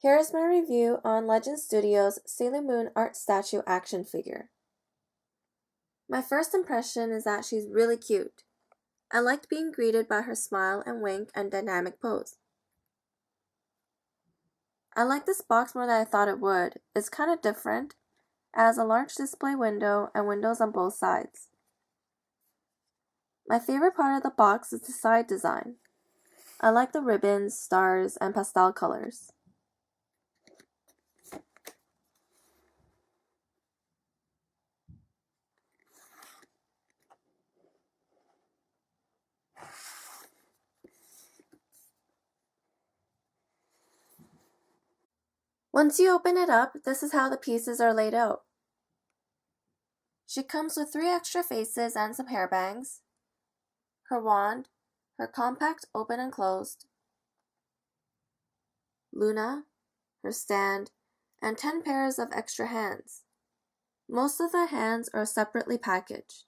Here is my review on Legend Studios' Sailor Moon art statue action figure. My first impression is that she's really cute. I liked being greeted by her smile and wink and dynamic pose. I like this box more than I thought it would. It's kind of different. It has a large display window and windows on both sides. My favorite part of the box is the side design. I like the ribbons, stars, and pastel colors. Once you open it up, this is how the pieces are laid out. She comes with 3 extra faces and some hair bangs, her wand, her compact open and closed, Luna, her stand, and 10 pairs of extra hands. Most of the hands are separately packaged.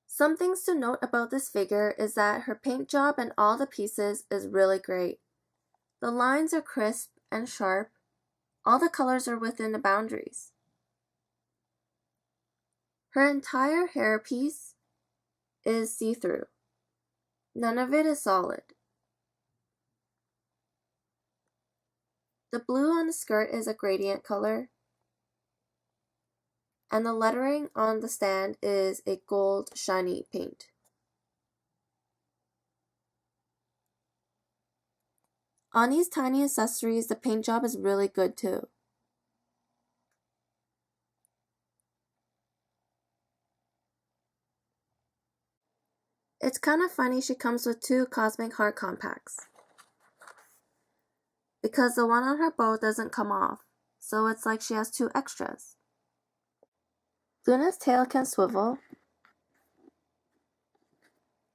Some things to note about this figure is that her paint job and all the pieces is really great. The lines are crisp and sharp. All the colors are within the boundaries. Her entire hair piece is see-through. None of it is solid. The blue on the skirt is a gradient color, and the lettering on the stand is a gold shiny paint. On these tiny accessories, the paint job is really good too. It's kind of funny she comes with 2 Cosmic Heart compacts, because the one on her bow doesn't come off, so it's like she has 2 extras. Luna's tail can swivel,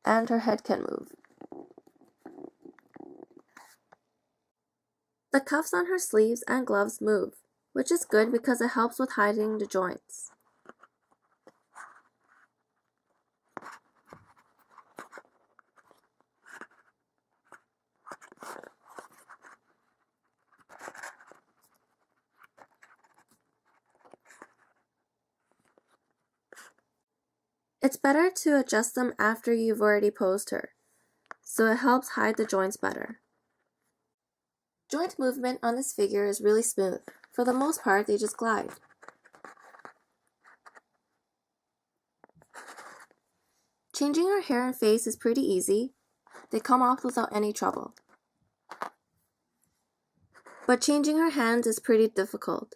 and her head can move. The cuffs on her sleeves and gloves move, which is good because it helps with hiding the joints. It's better to adjust them after you've already posed her, so it helps hide the joints better. Joint movement on this figure is really smooth. For the most part, they just glide. Changing her hair and face is pretty easy. They come off without any trouble. But changing her hands is pretty difficult.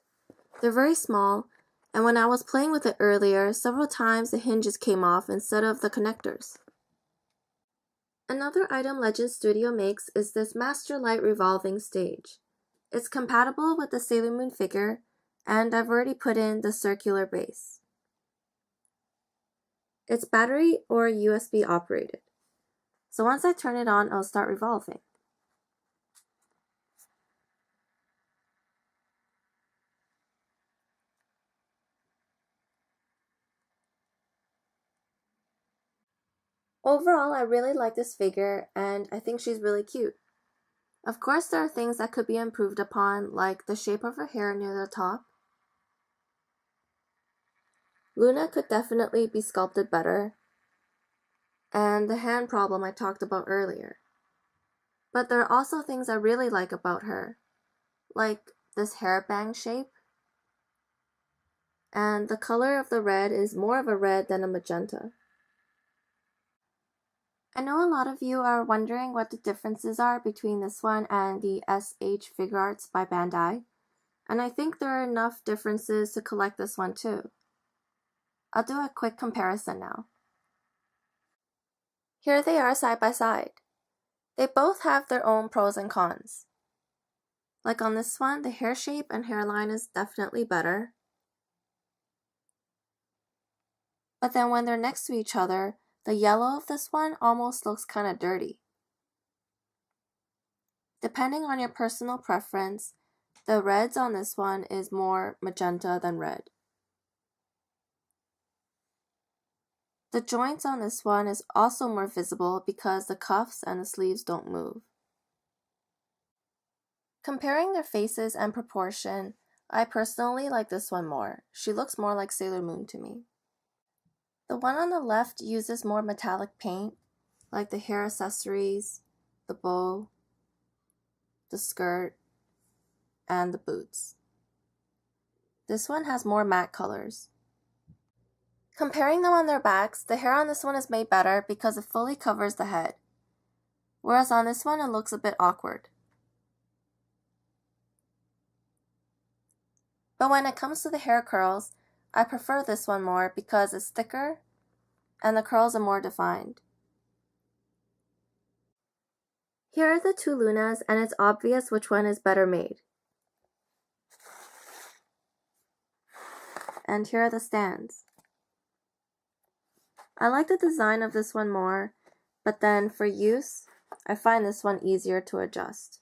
They're very small, and when I was playing with it earlier, several times the hinges came off instead of the connectors. Another item Legend Studio makes is this Master Light revolving stage. It's compatible with the Sailor Moon figure, and I've already put in the circular base. It's battery or USB operated. So once I turn it on, it'll start revolving. Overall, I really like this figure, and I think she's really cute. Of course, there are things that could be improved upon, like the shape of her hair near the top. Luna could definitely be sculpted better, and the hand problem I talked about earlier. But there are also things I really like about her, like this hairband shape, and the color of the red is more of a red than a magenta. I know a lot of you are wondering what the differences are between this one and the SH Figuarts by Bandai, and I think there are enough differences to collect this one too. I'll do a quick comparison now. Here they are side by side. They both have their own pros and cons. Like on this one, the hair shape and hairline is definitely better. But then when they're next to each other, the yellow of this one almost looks kind of dirty. Depending on your personal preference, the reds on this one is more magenta than red. The joints on this one is also more visible because the cuffs and the sleeves don't move. Comparing their faces and proportion, I personally like this one more. She looks more like Sailor Moon to me. The one on the left uses more metallic paint, like the hair accessories, the bow, the skirt, and the boots. This one has more matte colors. Comparing them on their backs, the hair on this one is made better because it fully covers the head, whereas on this one it looks a bit awkward. But when it comes to the hair curls, I prefer this one more because it's thicker and the curls are more defined. Here are the two Lunas, and it's obvious which one is better made. And here are the stands. I like the design of this one more, but then for use, I find this one easier to adjust.